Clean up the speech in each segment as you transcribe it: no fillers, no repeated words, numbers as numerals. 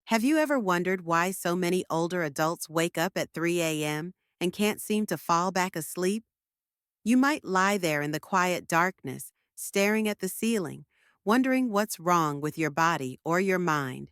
Have you ever wondered why so many older adults wake up at 3 a.m. and can't seem to fall back asleep? You might lie there in the quiet darkness, staring at the ceiling, wondering what's wrong with your body or your mind.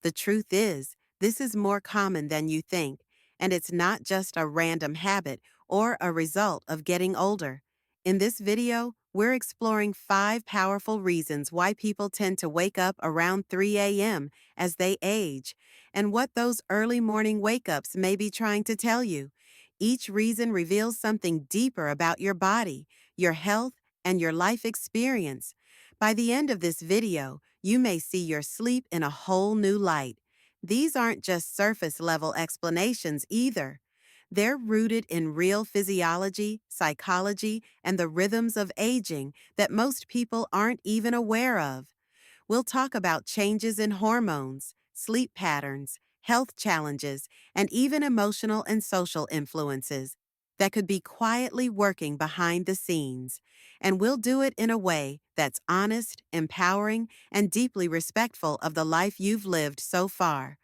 The truth is, this is more common than you think, and it's not just a random habit or a result of getting older. In this video, we're exploring 5 powerful reasons why people tend to wake up around 3 a.m. as they age, and what those early morning wake-ups may be trying to tell you. Each reason reveals something deeper about your body, your health, and your life experience. By the end of this video, you may see your sleep in a whole new light. These aren't just surface-level explanations either. They're rooted in real physiology, psychology, and the rhythms of aging that most people aren't even aware of. We'll talk about changes in hormones, sleep patterns, health challenges, and even emotional and social influences that could be quietly working behind the scenes. And we'll do it in a way that's honest, empowering, and deeply respectful of the life you've lived so far.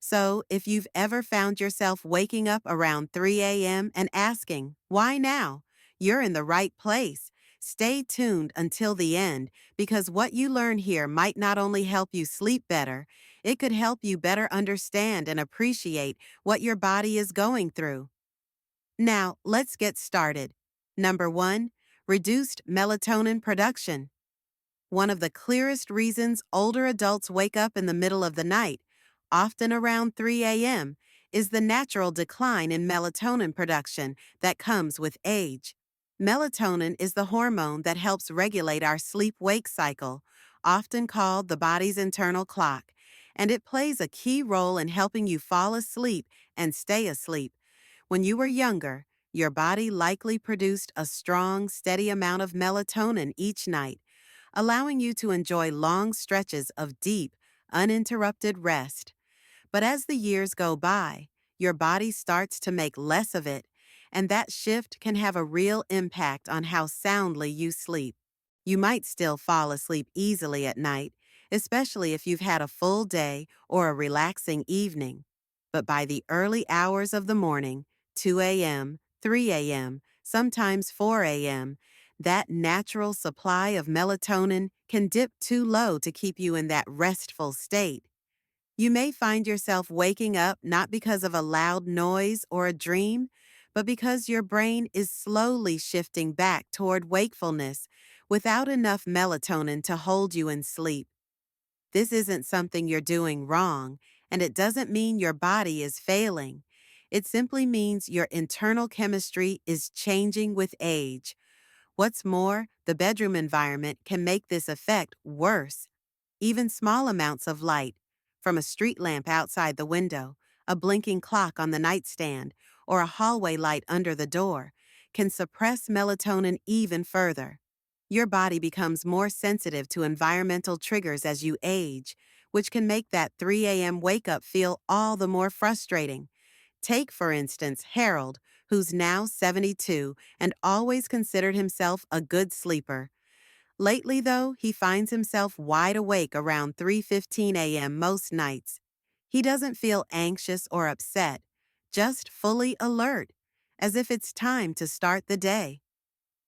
So, if you've ever found yourself waking up around 3 a.m. and asking, why now? You're in the right place. Stay tuned until the end, because what you learn here might not only help you sleep better, it could help you better understand and appreciate what your body is going through. Now, let's get started. Number 1, reduced melatonin production. One of the clearest reasons older adults wake up in the middle of the night, often around 3 a.m., is the natural decline in melatonin production that comes with age. Melatonin is the hormone that helps regulate our sleep-wake cycle, often called the body's internal clock, and it plays a key role in helping you fall asleep and stay asleep. When you were younger, your body likely produced a strong, steady amount of melatonin each night, allowing you to enjoy long stretches of deep, uninterrupted rest. But as the years go by, your body starts to make less of it, and that shift can have a real impact on how soundly you sleep. You might still fall asleep easily at night, especially if you've had a full day or a relaxing evening. But by the early hours of the morning, 2 a.m., 3 a.m., sometimes 4 a.m., that natural supply of melatonin can dip too low to keep you in that restful state. You may find yourself waking up not because of a loud noise or a dream, but because your brain is slowly shifting back toward wakefulness without enough melatonin to hold you in sleep. This isn't something you're doing wrong, and it doesn't mean your body is failing. It simply means your internal chemistry is changing with age. What's more, the bedroom environment can make this effect worse. Even small amounts of light, from a street lamp outside the window, a blinking clock on the nightstand, or a hallway light under the door, can suppress melatonin even further. Your body becomes more sensitive to environmental triggers as you age, which can make that 3 a.m. wake-up feel all the more frustrating. Take, for instance, Harold, who's now 72 and always considered himself a good sleeper. Lately, though, he finds himself wide awake around 3:15 a.m. most nights. He doesn't feel anxious or upset, just fully alert, as if it's time to start the day.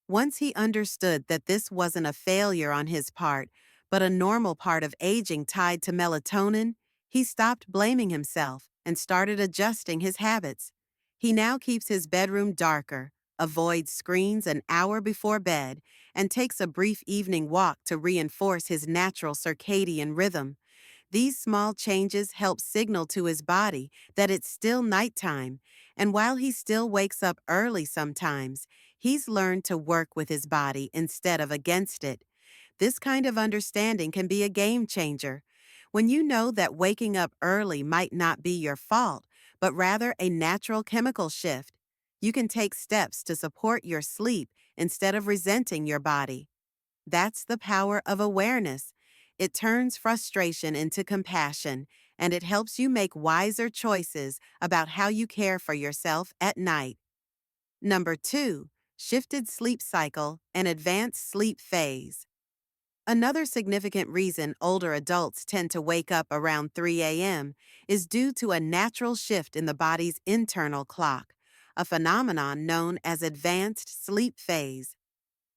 Once he understood that this wasn't a failure on his part, but a normal part of aging tied to melatonin, he stopped blaming himself and started adjusting his habits. He now keeps his bedroom darker, avoids screens an hour before bed, and takes a brief evening walk to reinforce his natural circadian rhythm. These small changes help signal to his body that it's still nighttime, and while he still wakes up early sometimes, he's learned to work with his body instead of against it. This kind of understanding can be a game changer. When you know that waking up early might not be your fault, but rather a natural chemical shift, you can take steps to support your sleep instead of resenting your body. That's the power of awareness. It turns frustration into compassion, and it helps you make wiser choices about how you care for yourself at night. Number 2, shifted sleep cycle and advanced sleep phase. Another significant reason older adults tend to wake up around 3 a.m. is due to a natural shift in the body's internal clock, a phenomenon known as advanced sleep phase.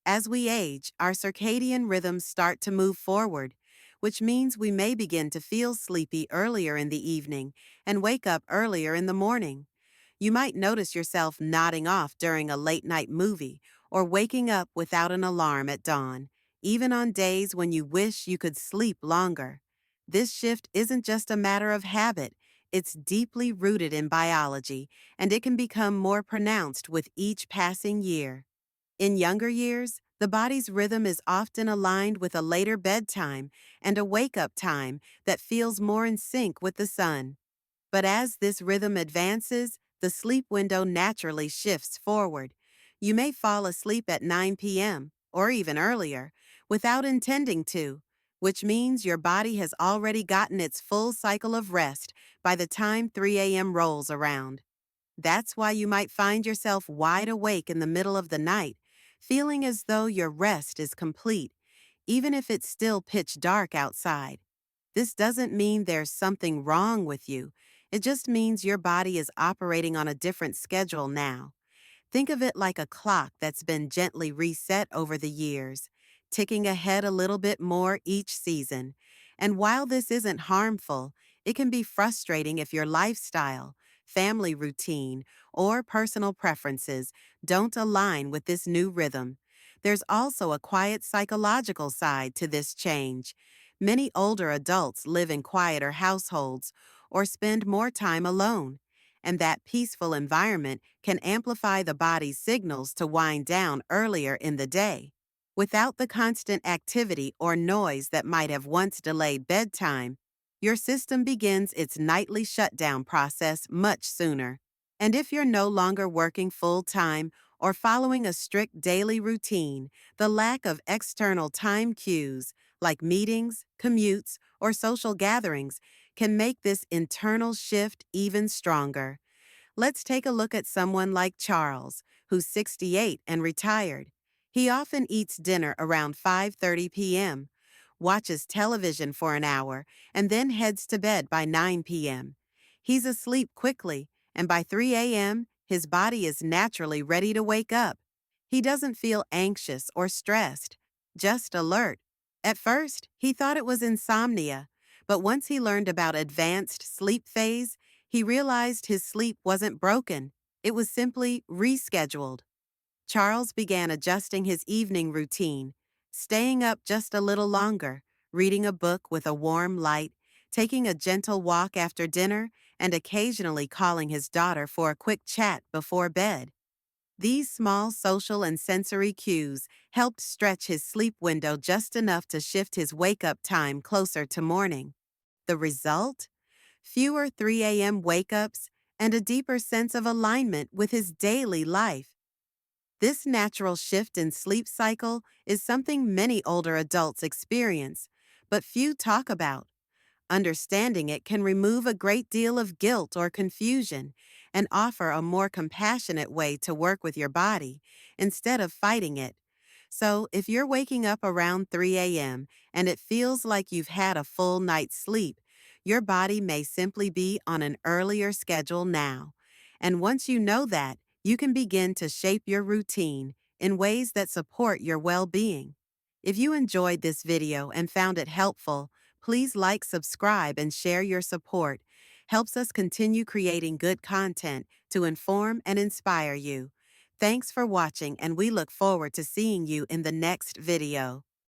As we age, our circadian rhythms start to move forward, which means we may begin to feel sleepy earlier in the evening and wake up earlier in the morning. You might notice yourself nodding off during a late night movie or waking up without an alarm at dawn, even on days when you wish you could sleep longer. This shift isn't just a matter of habit, it's deeply rooted in biology, and it can become more pronounced with each passing year. In younger years, the body's rhythm is often aligned with a later bedtime and a wake-up time that feels more in sync with the sun. But as this rhythm advances, the sleep window naturally shifts forward. You may fall asleep at 9 p.m., or even earlier, without intending to, which means your body has already gotten its full cycle of rest by the time 3 a.m. rolls around. That's why you might find yourself wide awake in the middle of the night, feeling as though your rest is complete, even if it's still pitch dark outside. This doesn't mean there's something wrong with you. It just means your body is operating on a different schedule now. Think of it like a clock that's been gently reset over the years, ticking ahead a little bit more each season. And while this isn't harmful, it can be frustrating if your lifestyle, family routine, or personal preferences don't align with this new rhythm. There's also a quiet psychological side to this change. Many older adults live in quieter households or spend more time alone, and that peaceful environment can amplify the body's signals to wind down earlier in the day. Without the constant activity or noise that might have once delayed bedtime, your system begins its nightly shutdown process much sooner. And if you're no longer working full time or following a strict daily routine, the lack of external time cues, like meetings, commutes, or social gatherings, can make this internal shift even stronger. Let's take a look at someone like Charles, who's 68 and retired. He often eats dinner around 5:30 p.m., watches television for an hour, and then heads to bed by 9 p.m. He's asleep quickly, and by 3 a.m., his body is naturally ready to wake up. He doesn't feel anxious or stressed, just alert. At first, he thought it was insomnia, but once he learned about advanced sleep phase, he realized his sleep wasn't broken. It was simply rescheduled. Charles began adjusting his evening routine, staying up just a little longer, reading a book with a warm light, taking a gentle walk after dinner, and occasionally calling his daughter for a quick chat before bed. These small social and sensory cues helped stretch his sleep window just enough to shift his wake-up time closer to morning. The result? Fewer 3 a.m. wake-ups and a deeper sense of alignment with his daily life. This natural shift in sleep cycle is something many older adults experience, but few talk about. Understanding it can remove a great deal of guilt or confusion and offer a more compassionate way to work with your body instead of fighting it. So, if you're waking up around 3 a.m. and it feels like you've had a full night's sleep, your body may simply be on an earlier schedule now. And once you know that, you can begin to shape your routine in ways that support your well-being. If you enjoyed this video and found it helpful, please like, subscribe, and share your support. Helps us continue creating good content to inform and inspire you. Thanks for watching, and we look forward to seeing you in the next video.